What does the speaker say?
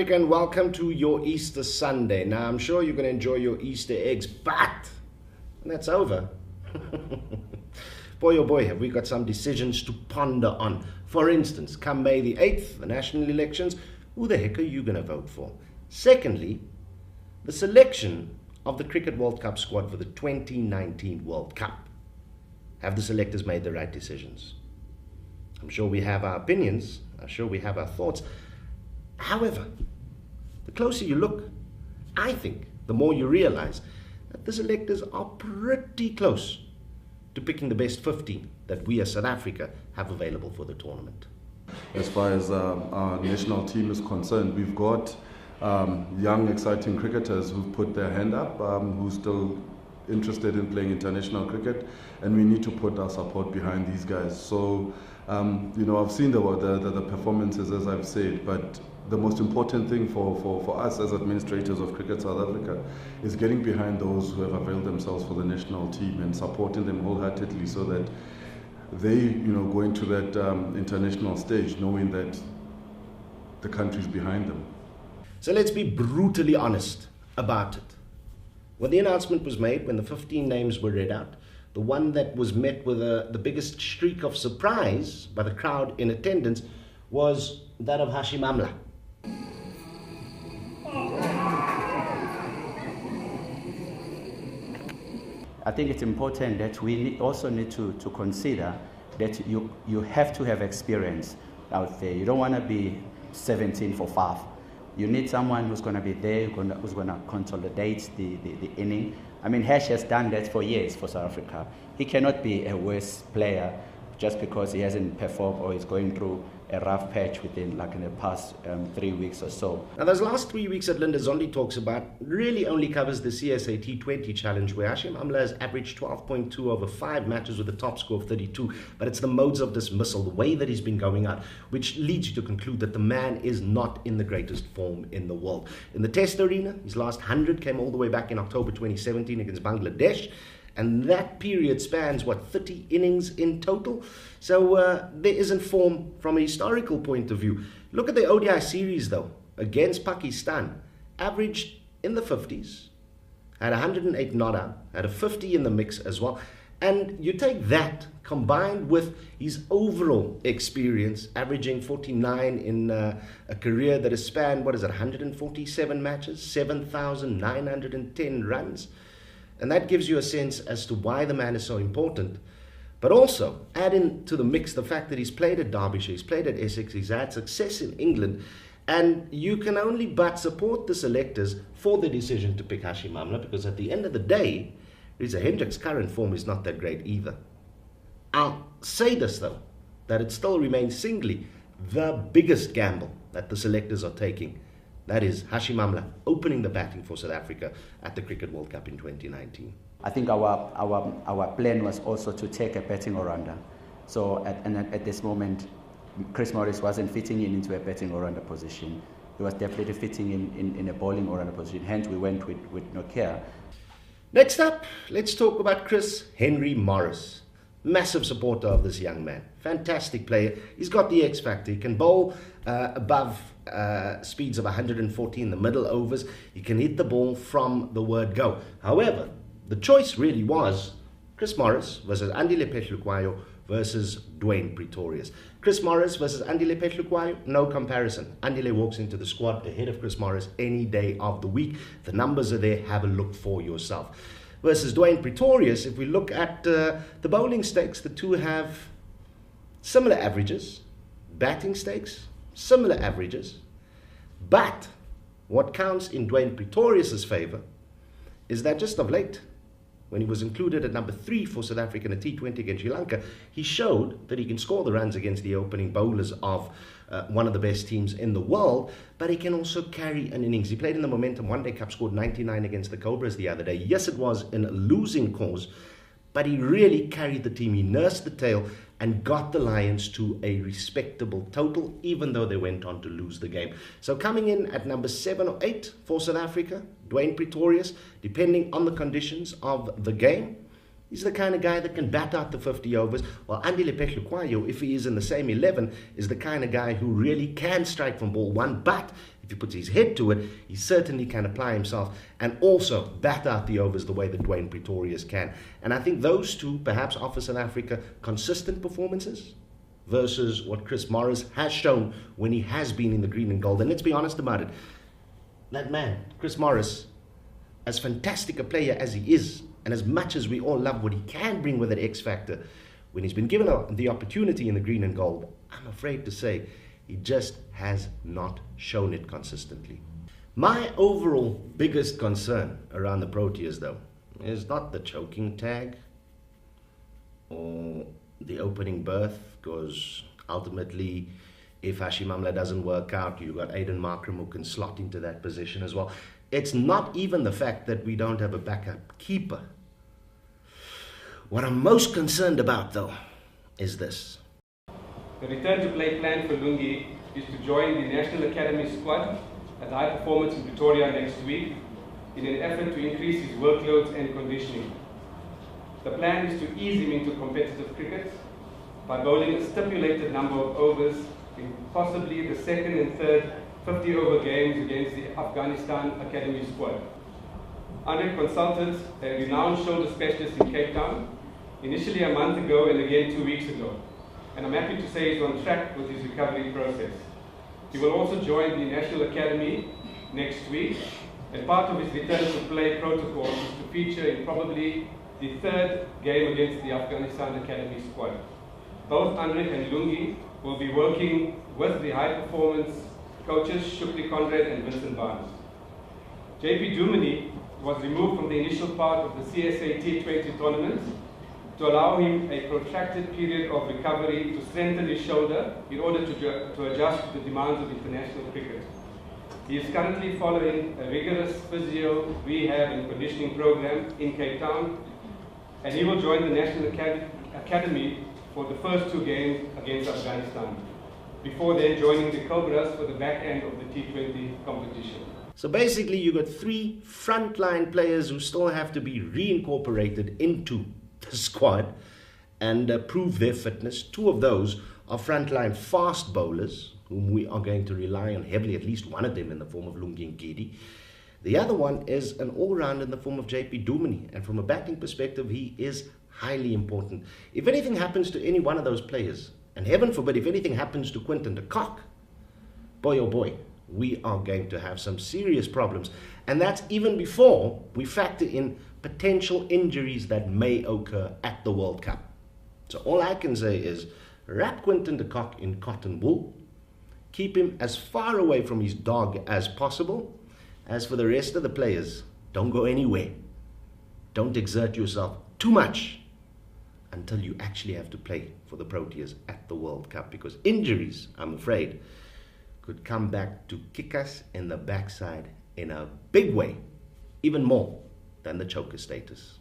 Africa, and welcome to your Easter Sunday. Now, I'm sure you're going to enjoy your Easter eggs, but when that's over, boy oh boy, have we got some decisions to ponder on. For instance, come May the 8th, the national elections, who the heck are you going to vote for? Secondly, the selection of the Cricket World Cup squad for the 2019 World Cup. Have the selectors made the right decisions? I'm sure we have our opinions. I'm sure we have our thoughts. However, the closer you look, I think the more you realize that the selectors are pretty close to picking the best 15 that we as South Africa have available for the tournament. As far as our national team is concerned, we've got young, exciting cricketers who've put their hand up, who's still interested in playing international cricket, and we need to put our support behind these guys. So, I've seen the performances, as I've said, but the most important thing for us as administrators of Cricket South Africa is getting behind those who have availed themselves for the national team and supporting them wholeheartedly so that they, go into that international stage knowing that the country's behind them. So let's be brutally honest about it. When the announcement was made, when the 15 names were read out, the one that was met with the biggest streak of surprise by the crowd in attendance was that of Hashim Amla. I think it's important that we also need to consider that you have to have experience out there. You don't want to be 17 for 5. You need someone who's going to be there, who's going to consolidate the inning. I mean, Hash has done that for years for South Africa. He cannot be a worse player just because he hasn't performed or is going through a rough patch in the past 3 weeks or so. Now, those last 3 weeks that Linda Zondi talks about really only covers the CSA T20 challenge, where Hashim Amla has averaged 12.2 over 5 matches with a top score of 32. But it's the modes of dismissal, the way that he's been going out, which leads you to conclude that the man is not in the greatest form in the world. In the Test arena, his last 100 came all the way back in October 2017 against Bangladesh. And that period spans, 30 innings in total? So there isn't form from a historical point of view. Look at the ODI series, though, against Pakistan. Averaged in the 50s, had 108 not out, had a 50 in the mix as well. And you take that combined with his overall experience, averaging 49 in a career that has spanned, 147 matches, 7,910 runs. And that gives you a sense as to why the man is so important. But also, add into the mix the fact that he's played at Derbyshire, he's played at Essex, he's had success in England, and you can only but support the selectors for the decision to pick Hashim Amla, because at the end of the day, Reza Hendrick's current form is not that great either. I'll say this, though, that it still remains singly the biggest gamble that the selectors are taking. That is Hashim Amla opening the batting for South Africa at the Cricket World Cup in 2019. I think our plan was also to take a batting all-rounder. So at this moment, Chris Morris wasn't fitting into a batting all-rounder position. He was definitely fitting in a bowling all-rounder position. Hence, we went with Nokia. Next up, let's talk about Chris Henry Morris. Massive supporter of this young man. Fantastic player. He's got the X factor. He can bowl above speeds of 140 in the middle overs. He can hit the ball from the word go. However, the choice really was Chris Morris versus Andile Phehlukwayo versus Dwayne Pretorius. Chris Morris versus Andile Phehlukwayo, no comparison. Andile walks into the squad ahead of Chris Morris any day of the week. The numbers are there. Have a look for yourself. Versus Dwayne Pretorius, if we look at the bowling stakes, the two have similar averages. Batting stakes, similar averages. But what counts in Dwayne Pretorius' favour is that just of late, when he was included at number 3 for South Africa in a T20 against Sri Lanka, he showed that he can score the runs against the opening bowlers of one of the best teams in the world, but he can also carry an innings. He played in the Momentum One Day Cup, scored 99 against the Cobras the other day. Yes, it was in a losing cause, but he really carried the team. He nursed the tail and got the Lions to a respectable total, even though they went on to lose the game. So coming in at number 7 or 8 for South Africa, Dwayne Pretorius, depending on the conditions of the game, he's the kind of guy that can bat out the 50 overs, while Andile Phehlukwayo, if he is in the same 11, is the kind of guy who really can strike from ball 1, but if he puts his head to it, he certainly can apply himself and also bat out the overs the way that Dwayne Pretorius can. And I think those two perhaps offer South Africa consistent performances versus what Chris Morris has shown when he has been in the green and gold. And let's be honest about it, that man, Chris Morris, as fantastic a player as he is, and as much as we all love what he can bring with that X factor, when he's been given the opportunity in the green and gold, I'm afraid to say he just has not shown it consistently. My overall biggest concern around the Proteas, though, is not the choking tag or the opening berth, because ultimately, if Hashim Amla doesn't work out, you've got Aiden Markram who can slot into that position as well. It's not even the fact that we don't have a backup keeper. What I'm most concerned about, though, is this. The return to play plan for Lungi is to join the National Academy squad at High Performance in Pretoria next week in an effort to increase his workloads and conditioning. The plan is to ease him into competitive cricket by bowling a stipulated number of overs in possibly the second and third 50-over games against the Afghanistan Academy squad. Andre consulted a renowned shoulder specialist in Cape Town, initially a month ago and again 2 weeks ago. And I'm happy to say he's on track with his recovery process. He will also join the National Academy next week, and part of his return to play protocol is to feature in probably the third game against the Afghanistan Academy squad. Both Andre and Lungi will be working with the high performance coaches Shukri Conrad and Vincent Barnes. JP Dumini was removed from the initial part of the CSA T20 tournament to allow him a protracted period of recovery to strengthen his shoulder in order to adjust to the demands of international cricket. He is currently following a rigorous physio, rehab and conditioning program in Cape Town, and he will join the National Academy for the first 2 games against Afghanistan, before then joining the Cobras for the back end of the T20 competition. So basically you've got 3 frontline players who still have to be reincorporated into the squad and prove their fitness. 2 of those are frontline fast bowlers, whom we are going to rely on heavily, at least one of them in the form of Lungi Ngidi. The other one is an all-round in the form of JP Dumini, and from a batting perspective, he is highly important. If anything happens to any one of those players, and heaven forbid, if anything happens to Quinton de Kock, boy oh boy, we are going to have some serious problems. And that's even before we factor in potential injuries that may occur at the World Cup. So all I can say is wrap Quinton de Kock in cotton wool, keep him as far away from his dog as possible. As for the rest of the players, don't go anywhere. Don't exert yourself too much until you actually have to play for the Proteas at the World Cup, because injuries, I'm afraid, could come back to kick us in the backside in a big way, even more than the choker status.